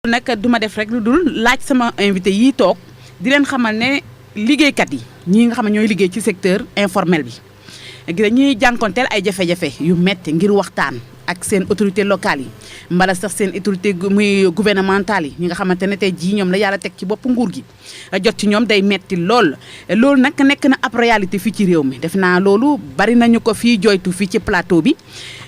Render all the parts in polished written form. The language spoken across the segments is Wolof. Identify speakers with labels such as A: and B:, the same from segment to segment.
A: nag duma def rek lu dul laaj sama invité yi toog di leen xamal ne liggéeykat yi ñi nga xam ne ñooy liggéey ci secteur informel bi dañuy jànkonteel ay jafe-jafe yu metti ngir waxtaan ak seen autorité locale yi mbala sax seen autorité muy gouvernementale yi ñi nga xamante ne tey jii ñoom la yàlla teg ci bopp nguur gi jot ci ñoom day metti loolu nag nekk na ab réalité fii ci réew mi def naa loolu bari nañu ko fii joytu fii ci plateau bi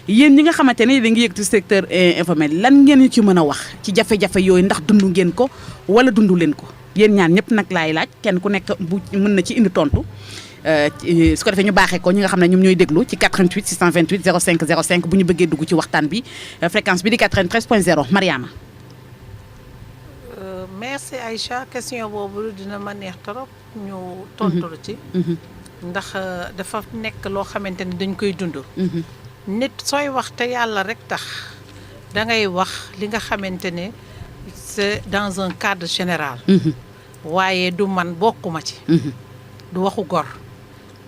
A: yéen ñi nga xamante ne da ngi yëg ci secteur informel lan ngeen ñu ci mën a wax ci jafe-jafe yooyu ndax dund ngeen ko wala dundu leen ko yéen ñaan ñëpp nag laay laaj kenn ku nekk bu mën na ci indi tontu su ko defee ñu baaxee ko ñi nga xam ne ñoom ñooy déglu ci 88 628 05 05 bu ñu bëggee dugg ci waxtaan bi fréquence bi di 93.0 Mariama.
B: Merci Aïcha question boobu dina ma neex trop ñu tontu ci. ndax dafa nekk loo xamante ni dañ koy dund. nit sooy wax te yàlla rek tax da ngay wax li nga xamante ne c'est dans un cadre général. waaye du man bokkuma ci. du waxu gor.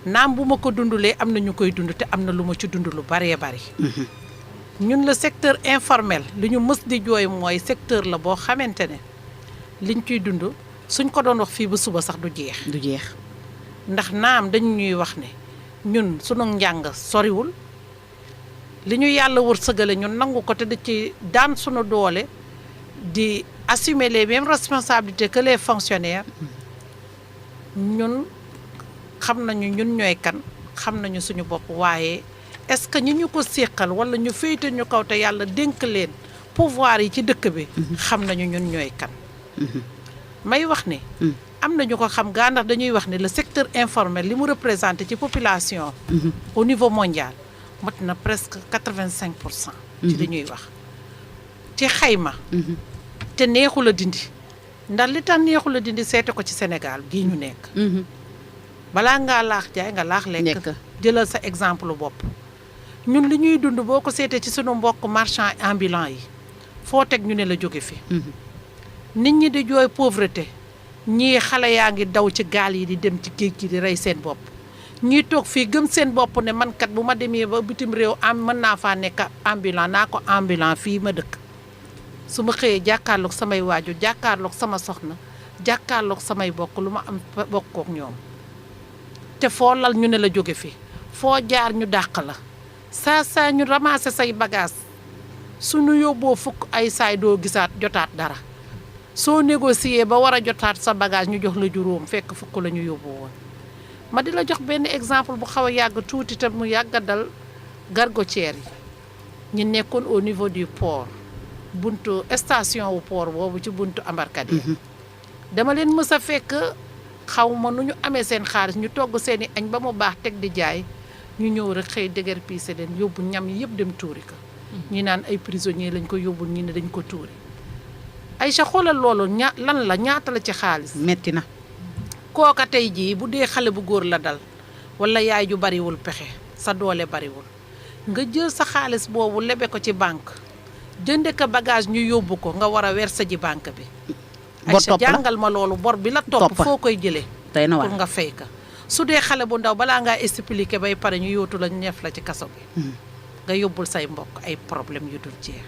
B: naam bu ma ko dundulee am na ñu koy dund te am na lu ma ci dund lu baree bari. ñun le secteur informel li ñu mës di jooy mooy secteur la boo xamante ne liñ ciy dund suñ ko doon wax fii ba suba sax du jeex.
A: du jeex
B: ndax naam dañu ñuy wax ne ñun sunu njàng soriwul li ñu yàlla wërsëgale ñun nangu ko te da ci daan sunu doole di assumer les mêmes responsabilités que les fonctionnaires ñun. xam nañu ñun ñooy kan xam nañu suñu bopp waaye est-ce que ñi ñu ko séqal wala ñu féete ñu kaw te yàlla dénk leen pouvoir yi ci dëkk bi xam nañu ñun ñooy kan may wax ne am nañu ko xam gaa ndax dañuy wax ne le secteur informel li mu représenté ci population au niveau mondial mat na presque 85% ci li ñuy wax ci xayma te neexul a dindi ndax li tax neexul a dindi seete ko ci Sénégal gii ñu nekk balaa ngaa laax jaay nga laax lekk jëlal sa exemple bopp ñun li ñuy dund boo ko seetee ci sunu mbokk marchand ambulant yi foo teg ñu ne la jóge fi nit ñi di jooy pauvreté ñii xale yaa ngi daw ci gaal yi di dem ci géej gi di rey seen bopp ñii toog fii gëm seen bopp ne man kat bu ma demee ba bitim réew mën naa faa nekk ambulant naa ko ambulant fii ma dëkk su ma xëyee jàkkaarloog samay waajur jàkkaarloog sama soxna jàkkaarloog samay bokk lu ma am bokkook ñoom te foo lal ñu ne la jóge fi foo jaar ñu dàq la saa ñu ramasser say bagage suñu yóbboo fukk ay saay doo gisaat jotaat dara soo négocier ba war a jotaat sa bagage ñu jox la juróom fekk fukk la ñu yóbboo woon ma di la jox benn exemple bu xaw a yàgg tuuti te mu yàgg dal gargotières yi ñu nekkoon au niveau du port buntu station wu port boobu ci buntu embarcadère dama leen mës a fekk xaw ma nu ñu amee seen xaalis ñu togg seen i añ ba mu baax teg di jaay ñu ñëw rek xëy dëgër piise leen yóbbu ñam yi yëpp dem tuuri ko ñi naan ay prisonniers lañ ko yóbbul ñi ne dañ ko tuuri Aïcha xoolal loolu lan la ñaata la ci xaalis
A: metti na
B: kooka tey jii bu dee xale bu góor la dal wala yaay ju bariwul pexe sa doole bariwul nga jël sa xaalis boobu lebe ko ci banque jënde ko bagage ñu yóbbu ko nga war a verser ji banque bi Aïcha jàngal ma loolu bor bi la topp foo koy jëlee pour nga fay ka su dee xale bu ndaw balaa ngaa expliquer bay pare ñu yóotu la ñeef la ci kaso bi nga yóbbul say mbokk ay problème yu dul jeex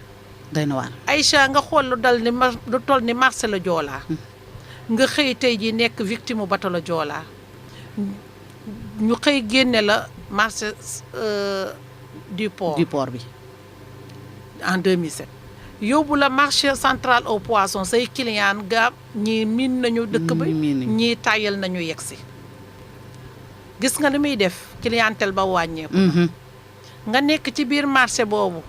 A: day na waar
B: Aïcha nga xool lu toll ni marché la Joola nga xëy tey ji nekk victime bateau la Joola ñu xëy génne la marché du port
A: bi
B: en 2007 yóbbu la marché central au poisson say client ga ñii miin nañu dëkk ba ñii tàyyal nañu yegsi gis nga li muy def clientèle ba wàññeeku nga nekk ci biir marché boobu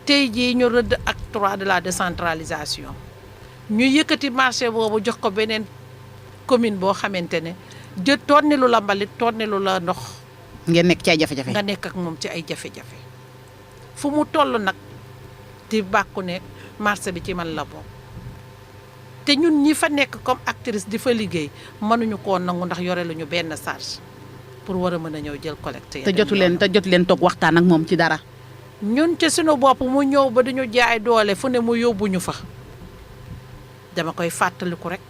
B: tey jii ñu rëdd acte 3 de la décentralisation ñu yëkkati marché boobu jox ko beneen commune boo xamante ne tonni lu la mbalit tonni lu la ndox
A: ngeen nekk ci ay jafe-jafe
B: nga nekk ak moom ci ay jafe-jafe fu mu toll nag di bàkku ne marché bi ci man la bokk te ñun ñi fa nekk comme actrice di fa liggéey mënuñu koo nangu ndax yore lu ñu benn charge pour war a mën a ñëw jël collecte
A: te jotu leen toog waxtaan ak moom ci dara
B: ñun ci suñu bopp mu ñëw ba duñu jaay doole fu ne mu yóbbuñu fa dama koy fàttaliku rek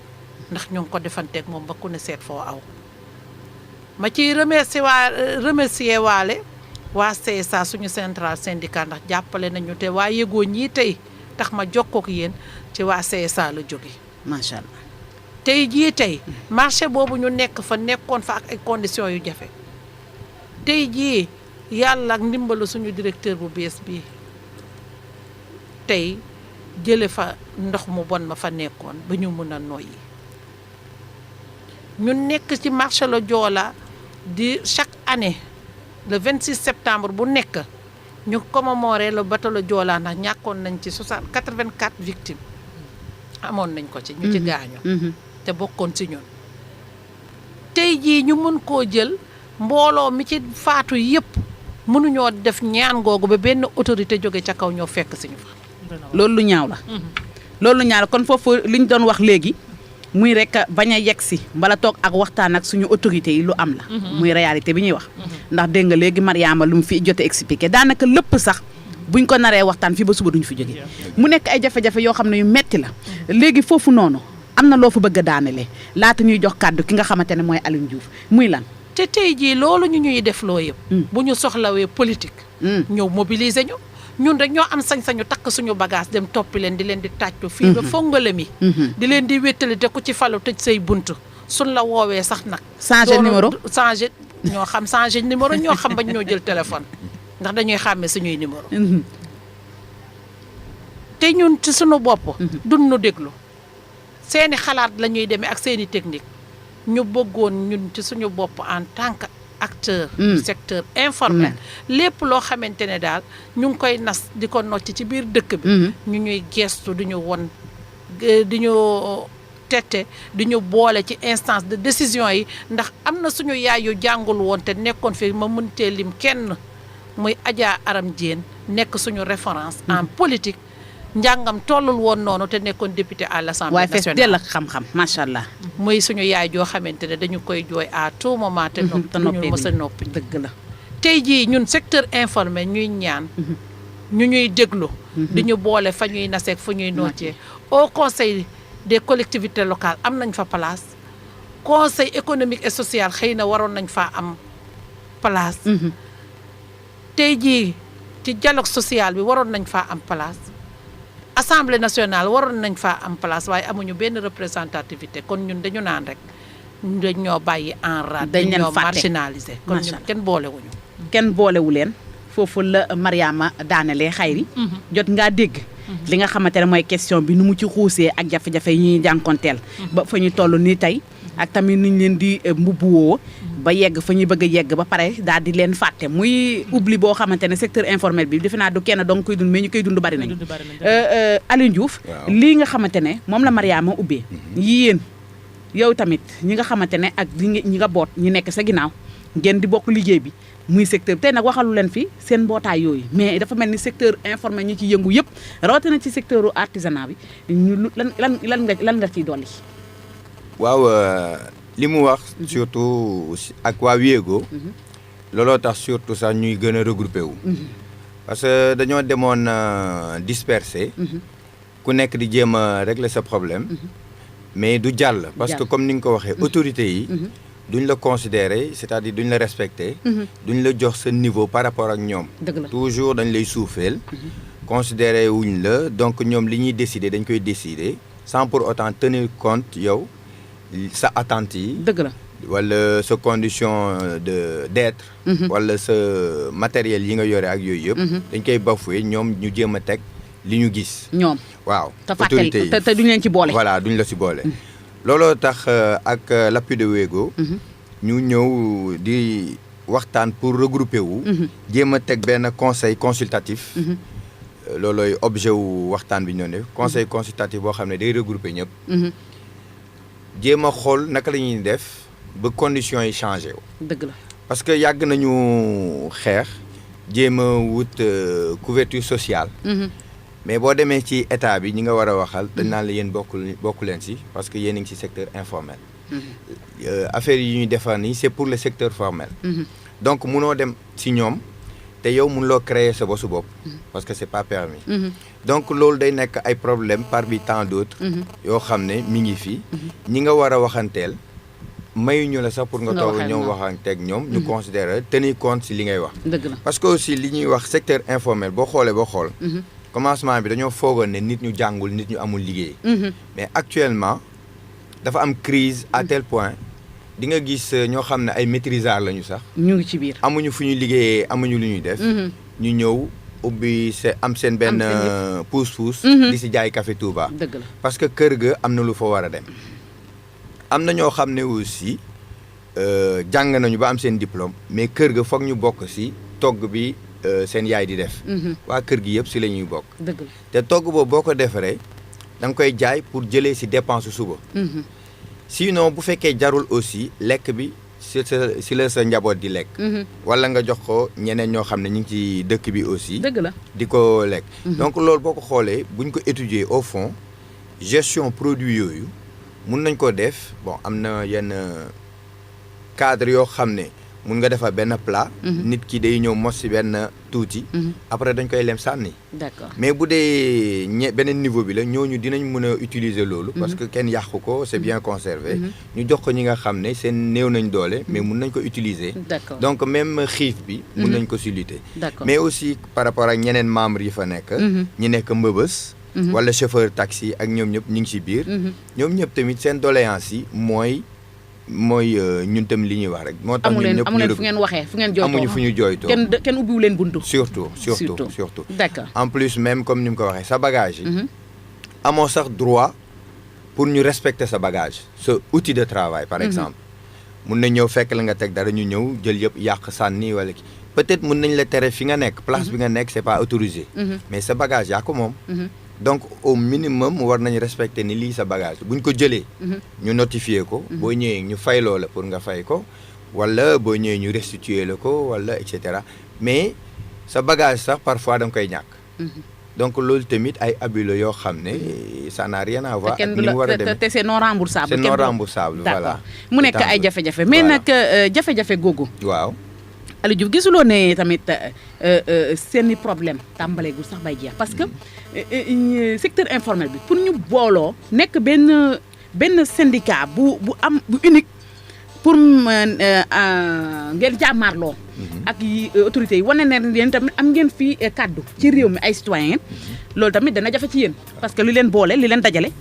B: ndax ñu ngi ko defanteeg moom ba ku ne seet foo aw ma ciy remercier waale waa CSA suñu central syndicat ndax jàppale nañu te waa yëgoo ñii tey tax ma jokkoo ak yéen ci waa CSA la jóge
A: macha allah.
B: tey jii tey marché boobu ñu nekk fa nekkoon fa ak ay conditions yu jafe tey jii yàlla ak ndimbalu suñu directeur bu bees bii tey jële fa ndox mu bon ma fa nekkoon ba ñu mën a noyyi ñu nekk ci marché la Joola di chaque année le 26 septembre bu nekk ñu commémorer le bateau la Joola ndax ñàkkoon nañ ci 84 victimes amoon nañ ko ci ñu ci gaañu te bokkoon ci ñun tey jii ñu mën koo jël mbooloo mi ci faatu yëpp mënuñoo def ñaan googu ba benn autorité jóge ca kaw ñoo fekk si ñu fa.
A: loolu lu ñaaw la. loolu lu ñaaw la kon foofu li ñu doon wax léegi muy rek bañ a yegg si mbala toog ak waxtaan ak suñu autorités yi lu am la. muy réalité bi ñuy wax. ndax dégg nga léegi Mariama lu mu fi jot a expliqué daanaka lépp sax buñ ko naree waxtaan fii ba suba duñu fi jóge mu nekk ay jafe-jafe yoo xam ne yu metti la léegi foofu noonu am na loo fa bëgg a daanele laata ñuy jox kàddu ki nga xamante ne mooy Alioune Diouf muy lan.
B: te tey jii loolu ñu ñuy def loo yëpp. bu ñu soxlawee politique. ñëw mobiliser ñu. ñun rek ñoo am sañ-sañu takk suñu bagage dem toppi leen di leen di tàccu. fii ba fongale mi. di leen di wéttali te ku ci falu tëj say buntu suñ la woowee sax nag.
A: changer numéro
B: ñoo xam changer numéro ñoo xam bañ ñoo jël téléphone ndax dañuy xàmme suñuy numéro. te ñun ci suñu bopp. duñ nu déglu seeni xalaat la ñuy demee ak seeni technique. ñu bëggoon ñun ci suñu bopp en tant que acteur du secteur informel lépp loo xamante ne daal ñu ngi koy nas di ko nocc ci biir dëkk bi ñu ñuy gestu di ñu won di ñu tette di ñu boole ci instance de décision yi ndax am na suñu yaay yu jàngul woon te nekkoon fi ma mëntee lim kenn muy Adja Aram Diène nekk suñu référence en politique njàngam tollul woon noonu te nekkoon député à l'Assemblée nationale.
A: waaye fees dell ak xam-xam macha allah.
B: muy suñu yaay joo xamante ne dañu koy jooy à tout moment. te noppi mës a noppi.
A: dëgg la
B: tey jii ñun secteur informel ñuy ñaan. ñu ñuy déglu. di ñu boole fa ñuy naseeg fa ñuy nootee. au conseil des collectivités locales am nañ fa place. conseil économique et social xëy na waroon nañ faa am place. tey jii ci dialogue social bi waroon nañ faa am place. Assemblée nationale waroon nañ faa am place waaye amuñu benn représentativité kon ñun dañu naan rek dañ ñoo bàyyi en rade.
A: dañ leen
B: ñoo
A: fàtte
B: marginalisé. kon ñun kenn boolewuñu.
A: kenn boolewu leen foofu la Mariama daanelee xayri jot ngaa dégg. li nga xamante ne mooy question bi nu mu ci xuusee ak jafe-jafe yi ñuy jànkonteel. ba fa ñu toll nii tey ak tamit nuñ leen di mbubbuwoo ba yegg fa ñuy bëgg a yegg ba pare daal di leen fàtte muy oubli boo xamante ne secteur informel bi defe naa du kenn dong koy dund mais ñu koy dund bari nañu. Alioune Diouf. lii nga xamante ne moom la Mariama ubbee. yéen yow tamit ñi nga xamante ne ak ñi nga boot ñi nekk sa ginnaaw ngeen di bokk liggéey bi muy secteur tey nag waxalu leen fi seen mbootaay yooyu mais dafa mel ni secteur informel ñi ci yëngu yëpp rawatina ci secteur artisanat bi ñu lan nga ciy dolli.
C: waaw li mu wax surtout ak waa Wiego looloo tax surtout sax ñuy gën a regroupé wu parce que dañoo demoon dispersé ku nekk di jéem a régler sa problème mais du jàll parce que comme ni nga ko waxee autorités yi duñ la considérer c'est-à-dire duñ la respecter duñ la jox sa niveau par rapport ak ñoom toujours dañ lay suufeel considérer wuñ la donc ñoom li ñuy décider dañ koy décider sans pour autant tenir compte yow sa attente yi
A: dëgg la
C: wala sa condition d'être wala sa matériel yi nga yore ak yooyu yëpp dañ koy bafoué ñoom ñu jéem a teg li ñu gis
A: ñoom
C: waaw
A: autorité yi te duñ leen ci boole
C: voilà duñ la ci boole looloo tax ak l'appui de Wiego ñu ñëw di waxtaan pour regrouper wu jéem a teg benn conseil consultatif loolooy objet wu waxtaan bi ñoo ne conseil consultatif boo xam ne day regrouper ñëpp jéem a xool naka la ñuy def ba conditions yi changé wu.
A: dëgg la
C: parce que yàgg nañu xeex jéem a wut couverture sociale. mais boo demee ci état bi ñi nga war a waxal dañ naan la yéen bokku leen si parce que yéen a ngi ci secteur informel. affaire yi ñuy defar nii c'est pour le secteur formel. donc munoo dem si ñoom te yow mënuloo créer sa bosu bopp. parce que c'est pas permis. donc loolu day nekk ay problème parmi tant d'autres. yoo xam ne mi ngi fi. ñi nga war a waxanteel mayuñu la sax pour nga toog ñoom waxanteeg ñoom. ñu considérer tenir compte si li ngay wax.
A: dëgg la
C: parce que aussi li ñuy wax secteur informel boo xoolee boo xool. commencement bi dañoo foogoon ne nit ñu jàngul nit ñu amul liggéey. mais actuellement dafa am crise à tel point di nga gis ñoo xam ne ay maîtrisards lañu sax.
A: ñu ngi ci biir.
C: amuñu fu ñu liggéeyee amuñu lu ñuy def. ñu ñëw ubbi am seen benn pousse-pousse. di si jaay café Touba.
A: dëgg la
C: parce que kër ga am na lu fa war a dem. am na ñoo xam ne aussi jàng nañu ba am seen diplôme mais kër ga foog ñu bokk si togg bi seen yaay di def. waa kër gi yëpp si la ñuy bokk.
A: dëgg la
C: te togg boobu boo ko defaree da nga koy jaay pour jëlee si dépense suba. sinon bu fekkee jarul aussi lekk bi si la sa njaboot di lekk. wala nga jox ko ñeneen ñoo xam ne ñu ngi ci dëkk bi aussi.
A: dëgg la
C: di ko lekk. donc loolu boo ko xoolee buñ ko étudier au fond gestion produit yooyu mun nañ ko def bon am na yenn cadre yoo xam ne mun nga defar benn plat. nit ki day ñëw mos si benn tuuti. après dañ koy lem sànni.
A: d'accord
C: mais bu dee beneen niveau bi la ñooñu dinañ mën a utiliser loolu. parce que kenn yàqu ko c'est bien conservé. ñu jox ko ñi nga xam ne seen néew nañ doole mais mun nañ ko utiliser.
A: d'accord
C: donc même xiif bi. mun nañ ko si lutter.
A: d'accord
C: mais aussi par rapport ak ñeneen membres yi fa nekk. ñi nekk mbëbës. wala chauffeur taxi ak ñoom ñëpp ñu ngi si biir. ñoom ñëpp tamit seen doléance yi mooy ñun tam li ñuy wax rek. moo tax ñun ñëpp
A: amu leen fu ngeen waxee fu ngeen jooytoo
C: amuñu fu ñu jooytoo.
A: kenn ubbiwu leen buntu.
C: surtout.
A: d'accord
C: en plus même comme ni mu ko waxee sa bagage yi. amoo sax droit pour ñu respecter sa bagage sa outil de travail par exemple. mun na ñëw fekk la nga teg dara ñu ñëw jël yëpp yàq sànni wala ki peut-être mun nañ la tere fi nga nekk place bi nga nekk c'est pas autorisé. mais sa bagage yaa ko moom. donc au minimum war nañu respecter ni lii sa bagage buñ ko jëlee. ñu notifier ko. boo ñëwee ñu fayloo la pour nga fay ko. wala boo ñëwee ñu restituer la ko wala et cetera mais sa bagage sax parfois da nga koy ñàkk. donc loolu tamit ay abus la yoo xam ne ça n'a rien à voir ak ni mu war a demee
A: te c'est non remboursable.
C: c'est non remboursable voilà.
A: mu nekk ay jafe-jafe mais nag jafe-jafe googu.
C: waaw.
A: Aliou Diouf gisuloo ne tamit seeni problème tàmbaleegul sax bay jeex parce que secteur informel bi pour ñu booloo nekk benn syndicat bu unique pour ngeen jàmmaarloo ak autorités yi wane ne yéen tamit am ngeen fii kàddu ci réew mi ay citoyen loolu tamit dana jafe ci yéen parce que li leen boole li leen dajale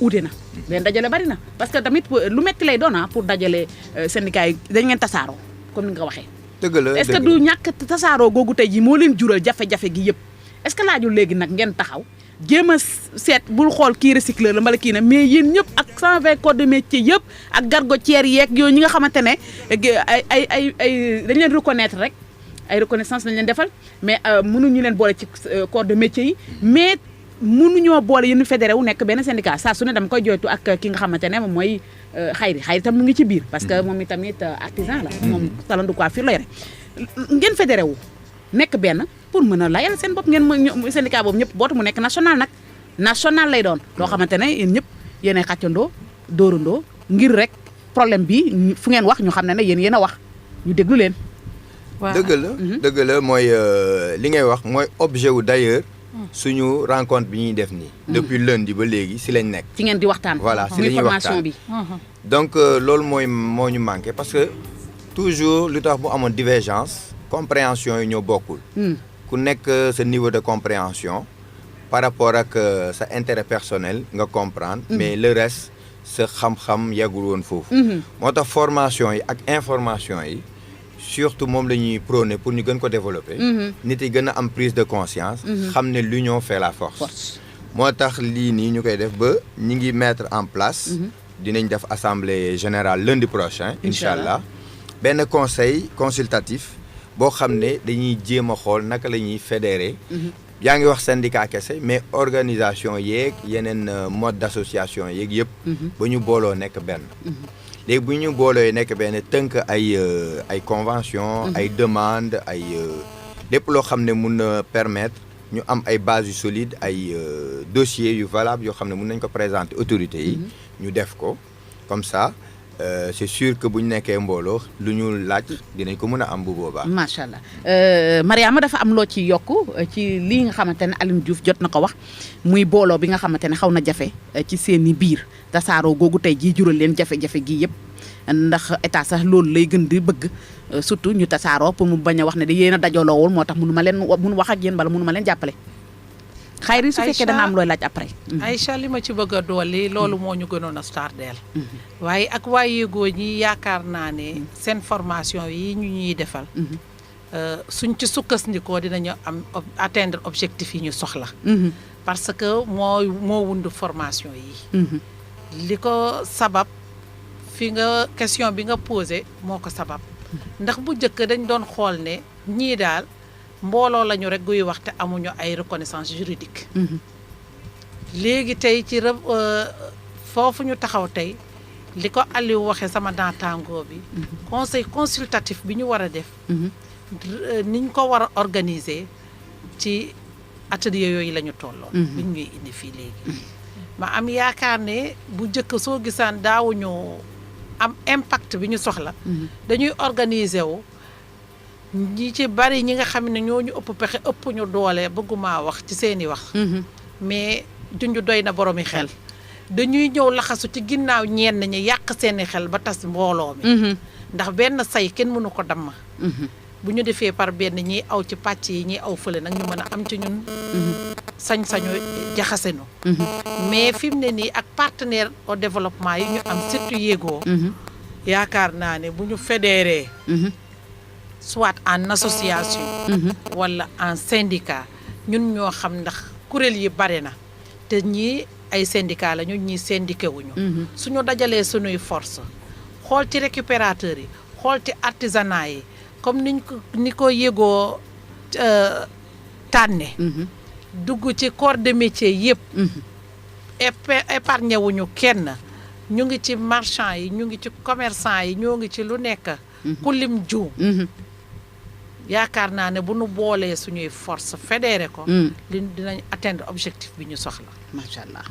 A: uute na leen dajale bari na parce que tamit lu metti lay doon pour dajale syndicat yi dañ ngeen tasaaroo comme ni nga ko waxee.
C: dëgg la
A: est-ce que du ñàkk tasaaroo googu tey jii moo leen jural jafe-jafe gi yëpp est-ce que laajul léegi nag ngeen taxaw jéem a seet bul xool kii recycleur la mbala kii na mais yéen ñëpp ak 120 code de métier yëpp ak gargotière yeeg yooyu ñi nga xamante ne ay dañ leen reconnaître rek ay reconnaissance lañ leen defal mais mënuñu leen boole ci code de métier yi mais mënuñoo boole yéen fédéré wu nekk benn syndicat saa su ne dama koy jooytu ak ki nga xamante ne moom mooy xayri tam mu ngi ci biir parce que moom itamit artisan la moom salon de coiffure la yore ngeen fédéré wu nekk benn pour mën a layal seen bopp ngeen syndicat boobu ñëpp bootu mu nekk national nag national lay doon loo xamante ne yéen ñëpp yéenay xàccandoo dóorandoo ngir rek problème bi fu ngeen wax ñu xam ne yéen a wax ñu déglu leen.
B: waaw
C: dëgg la mooy li ngay wax mooy objet wu d'ailleurs suñu rencontre bi ñuy def nii. depuis lundi ba léegi si lañ nekk.
A: ci ngeen di waxtaan.
C: voilà si la ñuy waxtaan
A: bi.
C: donc loolu moo ñu manqué parce que toujours lu tax bu amoon divergence compréhension yi ñoo bokkul. ku nekk sa niveau de compréhension par rapport ak sa intérêt personnel nga comprendre. mais le reste sa xam-xam yeggul woon foofu. moo tax formation yi ak information yi. surtout moom la ñuy prôné pour ñu gën ko développer. nit yi gën a am prise de conscience. xam ne l'union fait la force. moo tax lii nii ñu koy def ba ñu ngi mettre en place. dinañ def assemblée générale lundi prochain. incha allah benn conseil consultatif boo xam ne dañuy jéem a xool naka la ñuy fédérer. yaa ngi wax syndicat kese mais organisation yeeg yeneen mode d'association yeeg yëpp. ba ñu booloo nekk benn. léegi bu ñu boolooy nekk benn tënk ay convention ay demande ay lépp loo xam ne mun na permettre ñu am ay bases yu solides ay dossiers yu valables yoo xam ne mun nañ ko présenter autorités yi ñu def ko comme ça c'est sûr que bu ñu nekkee mbooloo lu ñu laaj dinañ ko mën a am bu boobaa.
A: macha allah Mariama dafa am loo ci yokk ci lii nga xamante ne Aliou Diouf jot na ko wax muy booloo bi nga xamante ne xaw na jafe ci seeni biir tasaaroo googu tey jii jural leen jafe-jafe gii yëpp ndax état sax loolu lay gën di bëgg surtout ñu tasaaroo pour mu bañ a wax ne da yéen a dajaloowul moo tax mënu wax ak yéen wala mënu ma leen jàppale. Xayri su fekkee da nga am looy laaj après.
B: Aïcha li ma ci bëgg a dolli loolu moo ñu gënoon a tardeel waaye ak waa yéegoo ñi yaakaar naa ne seen formation yi ñu ñuy defal suñ ci sukkandikoo dinañu am atteindre objectif yi ñu soxla parce que moo wund formation yi li ko sabab fi nga question bi nga posé moo ko sabab ndax bu njëkk dañ doon xool ne ñii daal mbooloo lañu rek guy wax te amuñu ay reconnaissance juridique léegi tey ci foofu ñu taxaw tey li ko Aliou waxee sama naataangoo bi conseil consultatif bi ñu war a def niñ ko war a organiser ci atelier yooyu la ñu tolloon bi ñuy indi fii léegi ma am yaakaar ne bu njëkk soo gisaan daawuñu am impact bi ñu soxla dañuy organiser wu ñi ci bari ñi nga xam ne ñooñu ëpp pexe ëpp ñu doole bëgguma wax ci seeni wax mais junj doy na boroomi xel dañuy ñëw laxasu ci ginnaaw ñenn ñi yàq seeni xel ba tas mbooloo mi ndax benn say kenn mënu ko damm bu ñu defee par benn ñiy aw ci pàcc yi ñiy aw fële nag ñu mën a am ci ñun sañ-sañu jaxasenu mais fi mu ne nii ak partenaire au développement yi ñu am surtout yéegoo yaakaar naa ne bu ñu fédéré soit en association wala en syndicat ñun ñoo xam ndax kuréel yi bare na te ñii ay syndicat la ñii syndiqué wuñu suñu dajalee suñuy force xool ci récupérateurs yi xool ci artisanat yi comme ni ko yégoo tànne dugg ci corps de métier yëpp épargné wuñu kenn ñu ngi ci marchand yi ñu ngi ci commerçant yi ñoo ngi ci lu nekk ku lim juum yaakaar naa ne bu nu boolee suñuy force fédéré ko li dinañ atteindre objectif bi ñu soxla
A: macha allah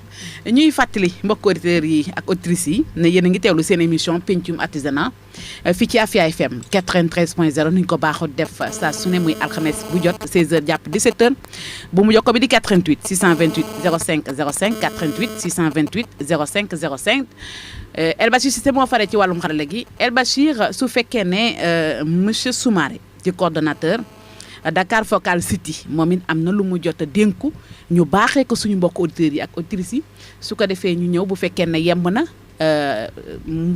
A: ñuy fàttali mbokk auditeurs yi ak auditrices yi ne yéen a ngi teewlu seen émission pencum artisanat fii ci Afia FM 93.0 ni ñu ko baaxoo def saa su ne muy alxames bu jot 16h jàpp 17h bu mu jokko bi di 88 628 05 05 88 628 05 05 El Bachir Cissé moo faree ci wàllum xarala gi El Bachir su fekkee ne monsieur Soumaré ci coordonnateur Dakar Focal City moom it am na lu mu jot a dénku ñu baaxee ko suñu mbokk auditeurs yi ak auditrices yi su ko defee ñu ñëw bu fekkee ne yemb na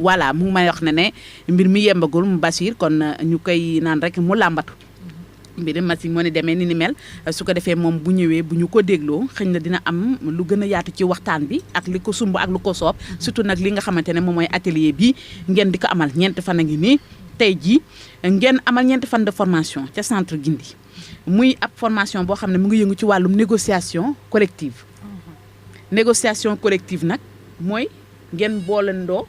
A: voilà mu ngi may wax ne mbir mi yembagul mu Bachir kon ñu koy naan rek mu làmbatu mbiri machine moo ni demee ni mel su ko defee moom bu ñëwee bu ñu ko dégloo xëy na dina am lu gën a yaatu ci waxtaan bi ak li ko sumb ak lu ko soob surtout nag li nga xamante ne moom mooy atelier bi ngeen di ko amal ñeenti fan a ngi nii tey jii ngeen amal ñeenti fan de formation ca centre Gindi muy ab formation boo xam ne mu ngi yëngu ci wàllum négociation collective négociation collective nag mooy ngeen boolandoo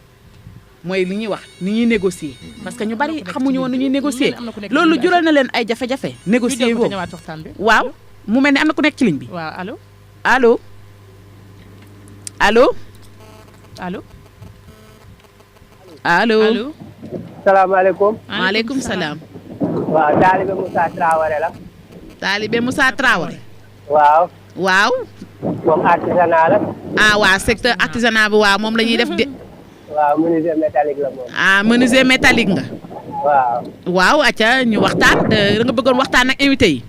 A: mooy li ñuy wax ni ñuy négocier parce que ñu bari xamuñu woon ni ñuy négocier loolu jural na leen ay jafe-jafe négocier boobu waaw mu mel ne am na ku nekk ci ligne bi
D: waaw allo
A: allo allo
D: allo
A: allo
E: salaamaaleykum.
A: maaleykum salaam.
E: waaw Talibé Moussa Traoré la.
A: Talibé Moussa Traoré.
E: waaw.
A: waaw.
E: moom artisanat la.
A: ah waaw secteur artisanat bi waaw moom la ñuy def de.
E: waaw menuisier métallique la moom.
A: ah menuisier métallique nga.
E: waaw.
A: waaw acca ñu waxtaan da nga bëggoon waxtaan ak invité yi.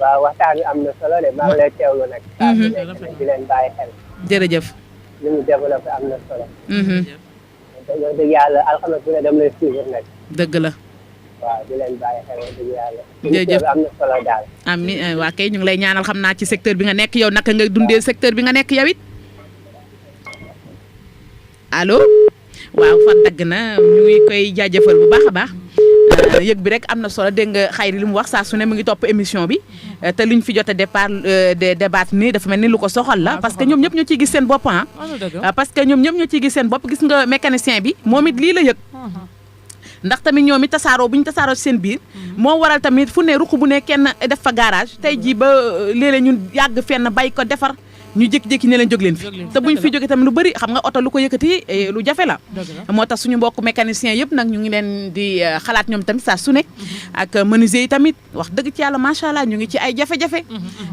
E: waaw waxtaan wi am na solo de maa ngi lay teewlu nag. di leen bàyyi xel.
A: jërëjëf.
E: li ñu développé am na solo. dëgg yàlla alxames bu ne dem lay suivre nag.
A: dëgg la.
E: waaw di leen bàyyi xel dëgg yàlla.
A: jërëjëf
E: am na solo daal.
A: amiin waa kay ñu ngi lay ñaanal xam naa ci secteur bi nga nekk yow naka nga dundee secteur bi nga nekk yow it. allo. waaw fan dagg na ñu ngi koy jaajëfal bu baax a baax. yëg bi rek am na solo dégg nga Xayri li mu wax saa su ne mu ngi topp émission bi te luñ fi jot a départ débattre nii dafa mel ni lu ko soxal la parce que ñoom ñëpp ñoo ciy gis seen bopp parce que ñoom ñëpp ñoo ciy gis seen bopp gis nga mécanicien bi moom it lii la yëg ndax tamit ñoom it tasaaroo bu ñu tasaaroo ci seen biir moo waral tamit fu ne ruq bu ne kenn def fa garage tey jii ba léeg-léeg ñun yàgg fenn bay ko defar ñu jékki-jékki ne leen jóg leen fi
D: Jóg leen fi,
A: te buñ
D: dëgg
A: fi
D: la.
A: jógee tamit lu bëri xam nga oto lu ko yëkkati lu jafe la
D: Dëgg la.
A: moo tax suñu mbokk mécanicien yëpp nag ñu ngi leen di xalaat ñoom tamit saa su nekk ak menuisier yi tamit wax dëgg ci yàlla macha allah ñu ngi ci ay jafe-jafe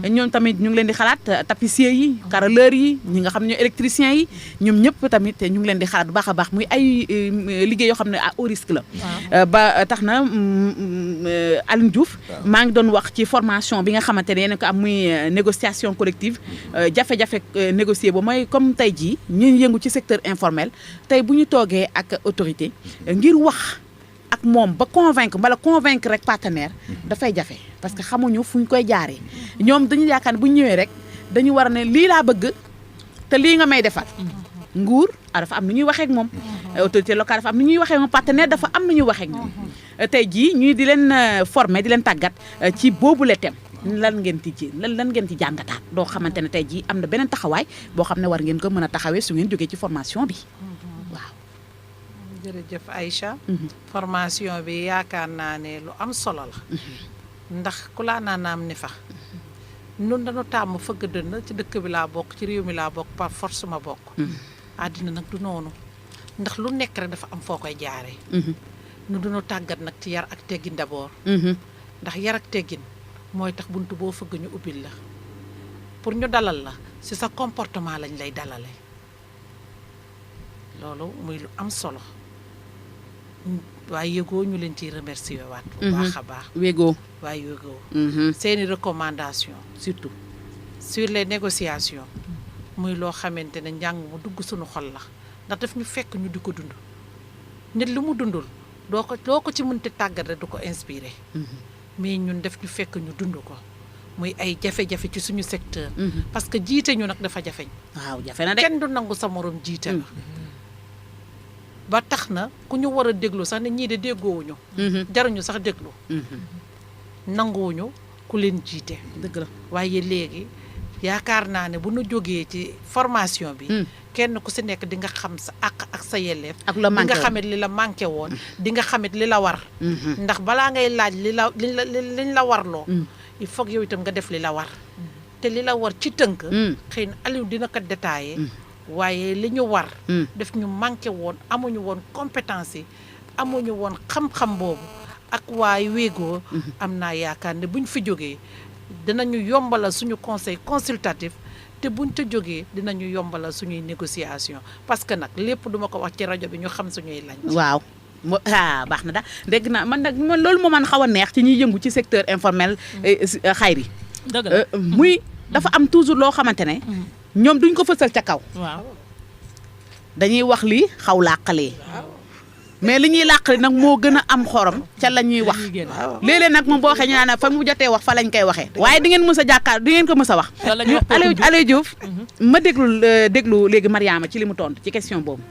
A: ñoom tamit ñu ngi leen di xalaat tapissier yi carreleur yi ñi nga xam ne ñooy électricien yi ñoom ñëpp tamit ñu ngi leen di xalaat bu baax a baax muy ay liggéey yoo xam ne à haut risque la ba tax na Aline Diouf maa ngi doon wax ci formation bi nga xamante ne yéen ko am muy négociation collective jafe-jafe négocier ba mooy comme tey jii ñu yëngu ci secteur informel tey bu ñu toogee ak autorité ngir wax ak moom ba convaincre rek partenaire dafay jafe parce que xamuñu fu ñu koy jaaree ñoom dañu yaakaar ne bu ñu ñëwee rek dañu war a ne lii laa bëgg te lii nga may defal nguur dafa am nu ñuy waxee ak moom autorité locale dafa am nu ñuy waxee ak moom partenaire dafa am nu ñuy waxee ak ñoom tey jii ñuy di leen former di leen tàggat ci boobule thème lan ngeen ci lan ngeen ci jàngataat doo xamante ne tey jii am na beneen taxawaay boo xam ne war ngeen ko mën a taxawee su ngeen jógee ci formation bi waaw.
B: jërëjëf Aïcha formation bi yaakaar naa ne lu am solo la ndax ku laa naam ni fa nun dañu tàmm fëgg dënn ci dëkk bi laa bokk ci réew mi laa bokk par force ma bokk àddina nag du noonu ndax lu nekk rek dafa am foo koy jaaree nu duñu tàggat nag ci yar ak teggin d'abord ndax yar ak teggin mooy tax buntu boo fëgg ñu ubbil la pour ñu dalal la ci sa comportement lañ lay dalale loolu muy lu am solo waaye yëgoo ñu leen ciy remercier waat bu baax a baax
A: wéegoo
B: waaye yëgoo seeni recommandation surtout sur les négociations muy loo xamante ne njàng mu dugg suñu xol la ndax daf ñu fekk ñu di ko dund nit lu mu dundul doo ko ci mënti tàggat rek du ko inspiré mais ñun def ñu fekk ñu dund ko muy ay jafe-jafe ci suñu secteur parce que jiite ñu nag dafa jafeñ
A: waaw jafe na de
B: kenn du nangu sa morom jiite la ba tax na ku ñu war a déglu sax ne ñii de déggoowuñu jaruñu sax déglu nanguwuñu ku leen jiite
A: dëgg la
B: waaye léegi yaakaar naa ne bu nu jógee ci formation bi kenn ku si nekk di nga xam sa àq ak sa yelleef
A: ak la
B: di
A: manqué
B: nga xamit li la manqué woon di nga xamit li la war ndax balaa ngay laaj liñ la warloo il faut que yow itam nga def li la war te li la war ci tënk xëy na Aliou dina ko détaillé waaye li ñu war daf ñu manqué woon amuñu woon compétence yi amuñu woon xam-xam boobu ak waay wéegoo am naa yaakaar ne buñ fi jógee dinañu yombalal suñu conseil consultatif te buñ ca jógee dinañu yombalal suñuy négociation parce que nag lépp duma ko wax ci rajo bi ñu xam suñuy lañ
A: waaw baax na daal dégg naa man nag loolu moo man xaw a neex ci ñuy yëngu ci secteur informel xayri
D: dëgg la
A: muy dafa am toujours loo xamante ne ñoom duñ ko fësal ca kaw
D: waaw
A: dañuy wax lii xaw làqalee mais li ñuy làqale nag moo gën a am xorom ca la ñuy wax léeg-léeg nag moom boo waxee ñu naan fa mu jotee wax fa lañ koy waxee waaye di ngeen mës a jàkkaar di ngeen ko mës a wax Aliou Diouf ma déglu léegi Mariama ci li mu tontu ci question boobu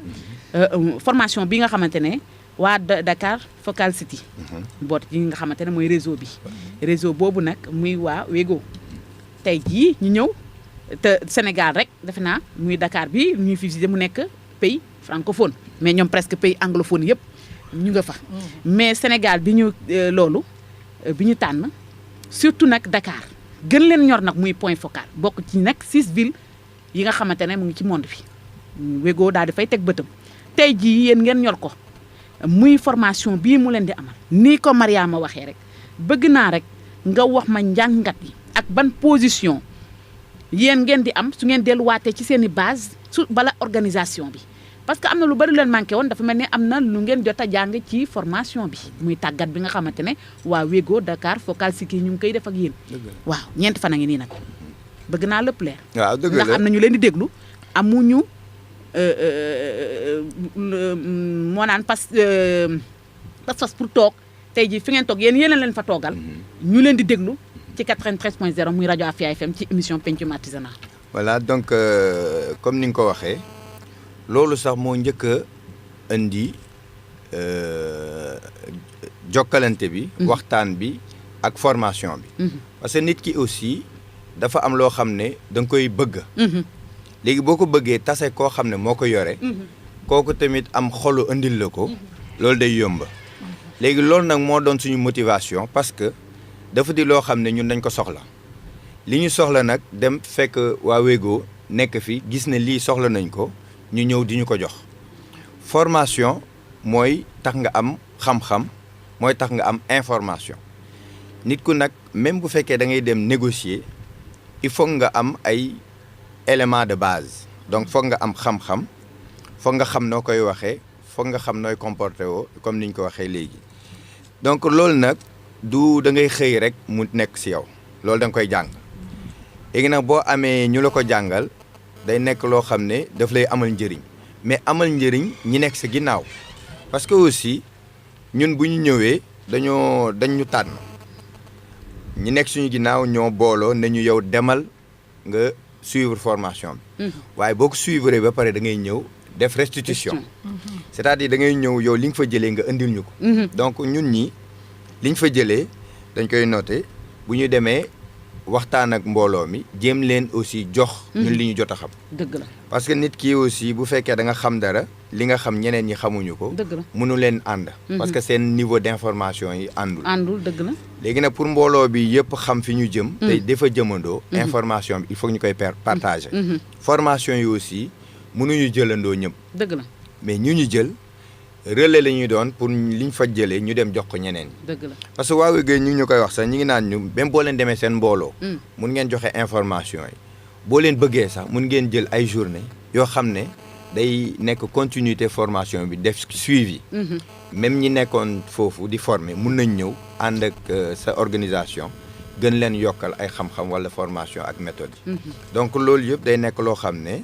A: formation bi nga xamante ne waa Dakar Focal City boot yi nga xamante ne mooy réseau boobu nag muy waa Wego tey jii ñu ñëw te Sénégal rek defe naa muy Dakar bi ñuy fusité mu nekk pays francophone mais ñoom presque pays anglophone yëpp ñu nga fa mais Sénégal bi ñu loolu bi ñu tànn surtout nag Dakar gën leen ñor nag muy point focal bokk ci nag 6 villes yi nga xamante ne mu ngi ci monde bi Wego daal di fay teg bëtam tey jii yéen ngeen ñor ko muy formation bii mu leen di amal nii ko Mariama waxee rek bëgg naa rek nga wax ma njàngat yi ak ban position yéen ngeen di am su ngeen delluwaatee ci seen i base su bala organisation bi parce que am na lu bari leen manqué woon dafa mel ni am na lu ngeen jot a jàng ci formation bi muy tàggat bi nga xamante ne waa Wego Dakar Focal City ñu ngi koy def ak yéen waaw ñeenti fan a ngi nii nag bëgg naa lépp leer
C: waaw dëgg la
A: ndax am na ñu leen di déglu amuñu moo naan pas pour toog tey jii fi ngeen toog yéen leen fa toogal ñu leen di déglu ci 93.0 muy rajo Afia FM ci émission pencum artisanat
C: voilà donc comme ni nga ko waxee loolu sax moo njëkk a indi jokkalante bi waxtaan bi ak formation bi parce que nit ki aussi dafa am loo xam ne da nga koy bëgg léegi boo ko bëggee tase koo xam ne moo ko yore kooku tamit am xolu indil la ko loolu day yomb léegi loolu nag moo doon suñu motivation parce que dafa di loo xam ne ñun dañ ko soxla li ñu soxla nag dem fekk waa Wego nekk fi gis ne lii soxla nañ ko ñu ñëw di ñu ko jox formation mooy tax nga am xam-xam mooy tax nga am information nit ku nag même bu fekkee da ngay dem négocier il faut nga am ay éléments de base donc foog nga am xam-xam foog nga xam noo koy waxee foog nga xam nooy comporté woo comme ni ñu ko waxee léegi donc loolu nag du da ngay xëy rek mu nekk ci yow loolu da nga koy jàng léegi nag boo amee ñu la ko jàngal day nekk loo xam ne daf lay amal njëriñ mais amal njëriñ ñi nekk ci ginnaaw parce que aussi ñun bu ñu ñëwee dañ ñu tànn ñi nekk suñu ginnaaw ñoo booloo ne ñu yow demal nga suivre formation bi waaye boo ko suivre ba pare da ngay ñëw def restitution c'est-à-dire da ngay ñëw yow li nga fa jëlee nga indil ñu ko donc ñun ñi liñ fa jëlee dañ koy noter bu ñu demee waxtaan ak mbooloo mi jéem leen aussi jox ñun li ñu jot a xam
A: dëgg la
C: parce que nit ki aussi bu fekkee da nga xam dara li nga xam ñeneen ñi xamuñu ko
A: dëgg la
C: mënu leen ànd parce que seen niveau d'information yi àndul
A: dëgg la
C: léegi nag pour mbooloo bi yëpp xam fi ñu jëm te dafa jëmandoo information bi il faut ñu koy partager formation yi aussi mënuñu jëlandoo ñëpp
A: dëgg la
C: mais ñu jël relais la ñuy doon pour liñ fa jëlee ñu dem jox ko ñeneen
A: dëgg la
C: parce que waaw géey ñu koy wax sax ñi ngi naan ñu même boo leen demee seen mbooloo mun ngeen joxe information yi boo leen bëggee sax mun ngeen jël ay journée yoo xam ne day nekk continuité formation bi def suivi même ñi nekkoon foofu di former mun nañ ñëw ànd ak sa organisation gën leen yokkal ay xam-xam wala formation ak méthode yi donc loolu yëpp day nekk loo xam ne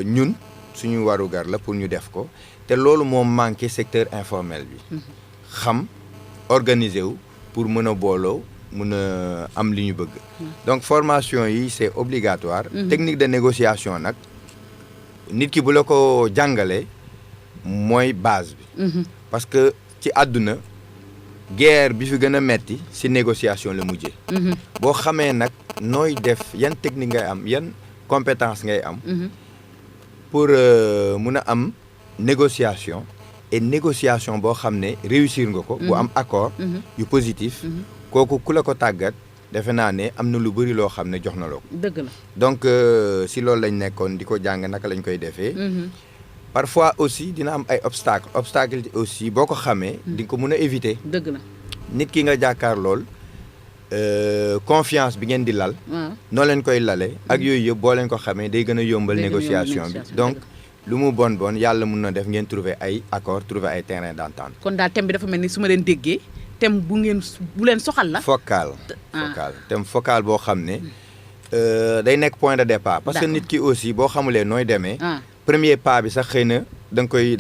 C: ñun suñu warugar la pour ñu def ko te loolu moo manqué secteur informel bi xam organiser wu pour mën a booloo mën a am li ñu bëgg donc formation yi c'est obligatoire technique de négociation nag nit ki bu la ko jàngalee mooy base bi parce que ci àdduna guerre bi fi gën a metti ci négociation la mujjee boo xamee nag nooy def yan technique ngay am yan compétence ngay am pour mun a am négociation et négociation boo xam ne réussir nga ko bu am accord yu positif kooku ku la ko tàggat defe naa ne am na lu bëri loo xam ne jox na loo ko
A: dëgg la
C: donc si loolu lañ nekkoon di ko jàng naka lañ koy defee parfois aussi dina am ay obstacle aussi boo ko xamee di nga ko mën a éviter
A: dëgg la
C: nit ki nga jàkkaar lool confiance bi ngeen di lal noo leen koy lale ak yooyu yëpp boo leen ko xamee day gën a yombal négociation bi donc lu mu bon yàlla mun na def ngeen trouver ay accord trouver ay terrain d'entente
A: kon daal thème bi dafa mel ni su ma leen déggee thème bu leen soxal la
C: focal thème focal boo xam ne day nekk point de départ parce que nit ki aussi boo xamulee nooy demee premier pas bi sax xëy na da nga koy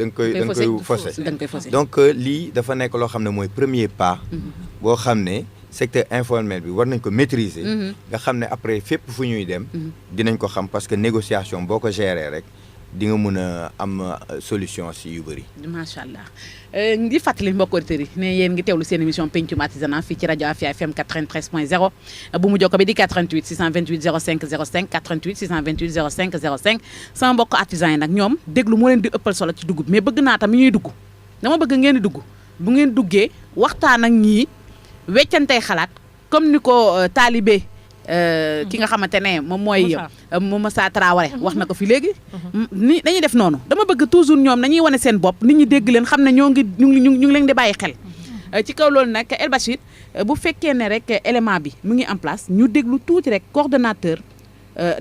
C: faussé donc lii dafa nekk loo xam ne mooy premier pas boo xam ne secteur informel bi war nañ ko maîtriser nga xam ne après fépp fu ñuy dem dinañ ko xam parce que négociation boo ko gérer rek di nga mun a am solution si yu bëri.
A: macha allah di fàttali mbokk auditeurs yi ne yéen ngi teewlu seen émission pencum artisanat fii ci rajo Afia FM 93.0 bu mu jokko bi di 88 628 05 05 88 628 05 05 sama mbokk artisan yi nag ñoom déglu moo leen di ëppal solo ci dugub mais bëgg naa tam ñuy dugg dama bëgg ngeen di dugg bu ngeen duggee waxtaan ak ñii weccantey xalaat comme ni ko taalibe ki nga xamante ne moom mooy Moussa Traoré wax na ko fi léegi ni dañuy def noonu dama bëgg toujours ñoom nañuy wane seen bopp nit ñi dégg leen xam ne ñu ngi leen di bàyyi xel ci kaw loolu nag El Bachir bu fekkee ne rek élément bi mu ngi en place ñu déglu tuuti rek coordonnateur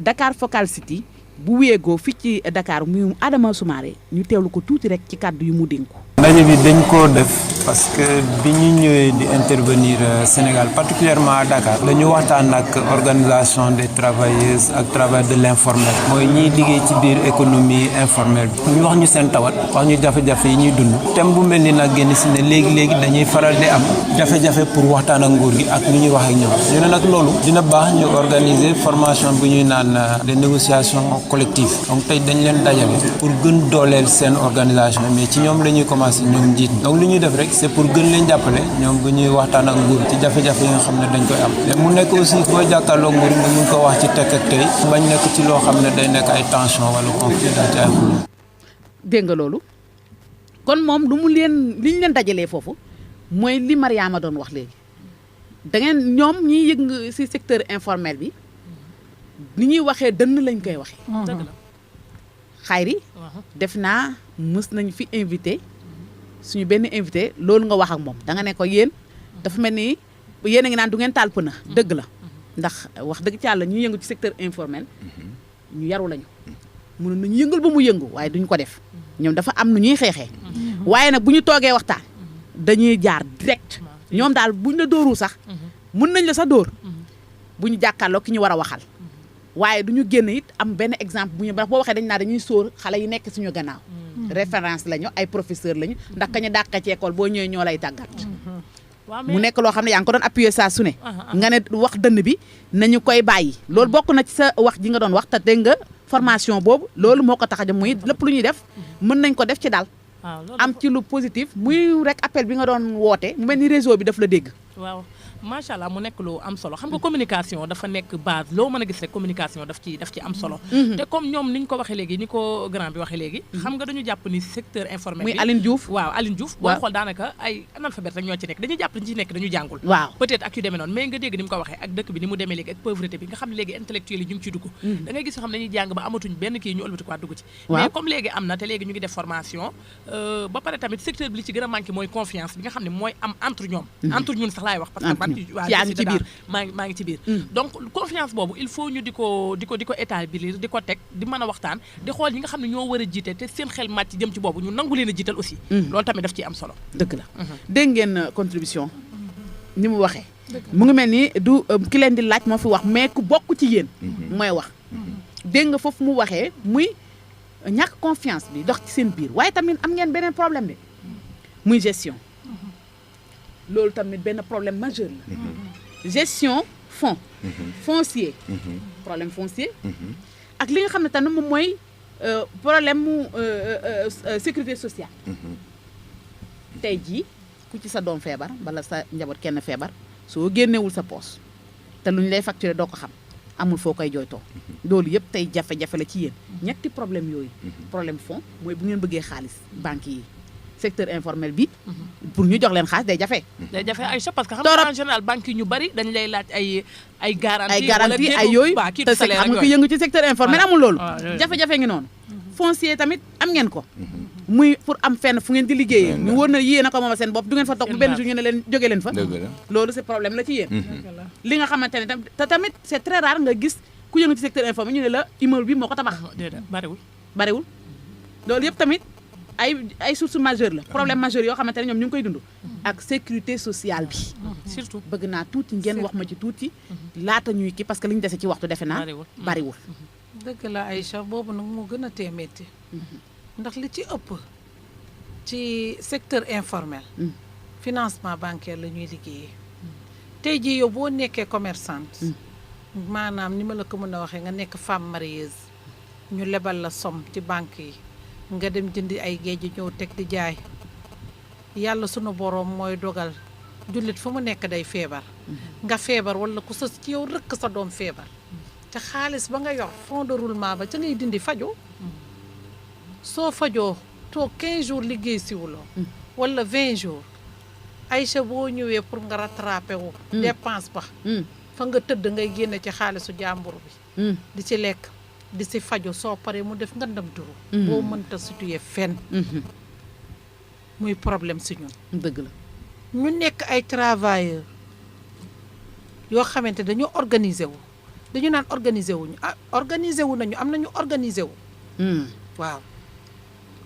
A: Dakar Focal City bu wéegoo fii ci Dakar muy Adama Soumaré ñu teewlu ko tuuti rek ci kàddu yu mu dénku.
D: ndaje bi dañ koo def parce que bi ñu ñëwee di intervenir Sénégal particulièrement à Dakar dañu waxtaan ak organisation des travailleuses ak travail de l'informel mooy ñiy liggéey ci biir économie informelle bi ñu wax ñu seen tawat wax ñu jafe-jafe yi ñuy dund thème bu mel ni nag génn si ne léegi-léegi dañuy faral di am jafe-jafe pour waxtaan ak nguur gi ak ñu ñuy wax ak ñoom ñu ne nag loolu dina baax ñu organiser formation bi ñuy naan des négociations collectives donc tey dañ leen dajale pour gën dooleel seen organisation mais ci ñoom la ñuy commencer ñoom njiit donc li ñuy def rek c'est pour gën leen jàppale ñoom bu ñuy waxtaan ak nguur ci jafe-jafe yi nga xam ne dañ koy am mais mu nekk aussi boo jàkkaarloo nguur nga mun ko wax ci tekk ak tey bañ nekk ci loo xam ne day nekk ay tension wala conflit ci ay xuloo.
A: dégg nga loolu kon moom lu mu leen li ñu leen dajalee foofu mooy li Mariama doon wax léegi da ngeen ñoom ñiy yëg ci secteur informel bi ni ñuy waxee dënn lañ koy waxee.
F: dëgg la.
A: Xayri def naa mës nañ fi invité suñu benn invité loolu nga wax ak moom da nga ne ko yéen dafa mel ni yéen a ngi naan du ngeen taal pëna dëgg la ndax wax dëgg ci yàlla ñu yëngu ci secteur informel ñu yaru lañu mënoon nañu yëngal ba mu yëngu waaye duñ ko def ñoom dafa am nu ñuy xeexee waaye nag bu ñu toogee waxtaan dañuy jaar direct ñoom daal buñ la dóoru sax mun nañ la sa dóor bu ñu jàkkaarloo ki ñu war a waxal waaye du ñu génn it am benn exemple bu ñu ndax boo waxee dañ naa dañuy sóor xale yi nekk suñu gannaaw référence lañu ay professeur lañu ndax kañu dàqee ci école boo ñëwee ñoo lay tàggat mu nekk loo xam ne yaa ngi ko doon appuyer saa su ne nga ne wax dënn bi nañu koy bàyyi loolu bokk na ci sa wax ji nga doon wax te dégg nga formation boobu loolu moo ko tax a jëm muy lépp lu ñuy def mën nañ ko def ci daal am ci lu positif muy rek appel bi nga doon woote mu mel ni réseau bi daf la dégg
F: waaw macha allah mu nekk lu am solo xam nga communication dafa nekk base loo mën a gis rek communication daf ci am solo te comme ñoom ni ñu ko waxee léegi ni ko grand bi waxee léegi xam nga dañu jàpp ni secteur informel
A: muy
F: bi
A: Aline Diouf
F: waaw Aline Diouf boo xool daanaka ay analphabète rek ñoo ci nekk dañuy jàpp dañu ci nekk dañu jàngul
A: waaw
F: peut-être ak yu demee noonu mais nga dégg ni mu ko waxee ak dëkk bi ni mu demee léegi ak pauvreté bi nga xam ne léegi intellectuel yi ñu ngi ciy dugg da ngay gis yoo xam ne dañuy jàng ba amatuñ benn kii ñu ëlbatikuwaat dugg ci mais comme léegi am na te léegi ñu ngi def formation ba pare tamit secteur bi li ci gën a manqué mooy confiance bi nga xam ne mooy am entre ñoom entre ñun sax laay wax parce que maa ngi ci biir donc confiance boobu il faut ñu di ko établir di ko teg di mën a waxtaan di xool ñi nga xam ne ñoo war a jiite te seen xel màcc jëm ci boobu ñu nangu leen a jiital aussi loolu tamit daf ciy am solo
A: dëgg la dégg ngeen contribution ni mu waxee mu ngi mel ni du ki leen di laaj moo fi wax mais ku bokk ci yéen mooy wax dégg nga foofu mu waxee muy ñàkk confiance bi dox ci seen biir waaye tamit am ngeen beneen problème bi muy gestion loolu tamit benn problème majeur la gestion fonds foncier problème foncier ak li nga xam ne tamit moom mooy problème mu sécurité sociale tey jii ku ci sa doom feebar wala sa njaboot kenn feebar soo génnewul sa poos te lu ñu lay facturé doo ko xam amul foo koy jooytoo loolu yëpp tey jafe-jafe la ci yéen ñetti problème yooyu problème fonds mooy bu ngeen bëggee xaalis banque yi secteur informel bi pour ñu jox leen xaalis day jafe
F: Aïcha parce que xam nga en général banque yi ñu bari dañ lay laaj ay garantie
A: ay yooyu te xam nga ko yëngu ci secteur informel amul loolu jafe-jafe ngi noonu foncier tamit am ngeen ko muy pour am fenn fu ngeen di liggéeyee ñu wóor na yéen a ko moom seen bopp du ngeen fa toog bu benn jour ñu ne leen jóge leen fa loolu c'est problème la ci yéen li nga xamante ne te tamit c'est très rare nga gis ku yëngu ci secteur informel ñu ne la immeuble bi moo ko tabax bariwul loolu yëpp tamit ay source majeure la problème majeur yoo xamante ne ñoom ñu ngi koy dund ak sécurité sociale bi
F: surtout
A: bëgg naa tuuti ngeen wax ma ci tuuti laata ñuy kii parce que li ñu dese ci waxtu defe naa bariwul
B: dëgg la Aïcha boobu nag moo gën a téemétti ndax li ci ëpp ci secteur informel financement bancaire la ñuy liggéeyee tey jii yow boo nekkee commerçante maanaam ni ma la ko mën a waxee nga nekk femme marieuse ñu lebal la somme ci banque yi nga dem jëndi ay géej ñëw teg di jaay yàlla sunu boroom mooy dogal jullit fu mu nekk day feebar nga feebar walla ku sës ci yow rëkk sa doom feebar te xaalis ba nga yor fond de roulement ba ca ngay dindi faju soo fajoo toog 15 jours liggéey siwuloo walla 20 jours Aïcha boo ñëwee pour nga rattrapé wu dépense ba fa nga tëdd ngay génne ci xaalisu jàmbur bi di ci lekk di si faju soo paree mu def ngandam turu boo mënta situé fenn muy problème si ñun
A: dëgg la
B: ñu nekk ay travailleurs yoo xamante dañoo organiser wu dañu naan organiser wuñu organiser wu nañu am nañu organiser wu waaw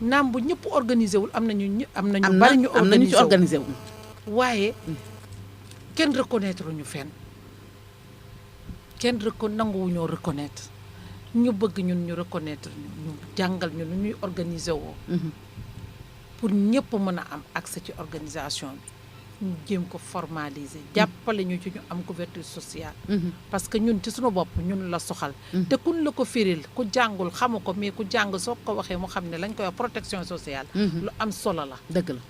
B: naam bu ñëpp organiser wul am nañu bari ñu
A: organiser wu
B: waaye kenn reconnaître ñu fenn kenn nanguwuñoo reconnaître ñu bëgg ñun ñu reconnaître ñu jàngal ñu nu ñuy organiser woo pour ñëpp mën a am accès ci organisation bi ñu jéem ko formaliser jàppale ñu ci ñu am couverture sociale parce que ñun ci suñu bopp ñun la soxal te kun la ko firil ku jàngul xamu ko mais ku jàng soo ko waxee mu xam ne lañ koy wax protection sociale lu am solo la
A: dëgg la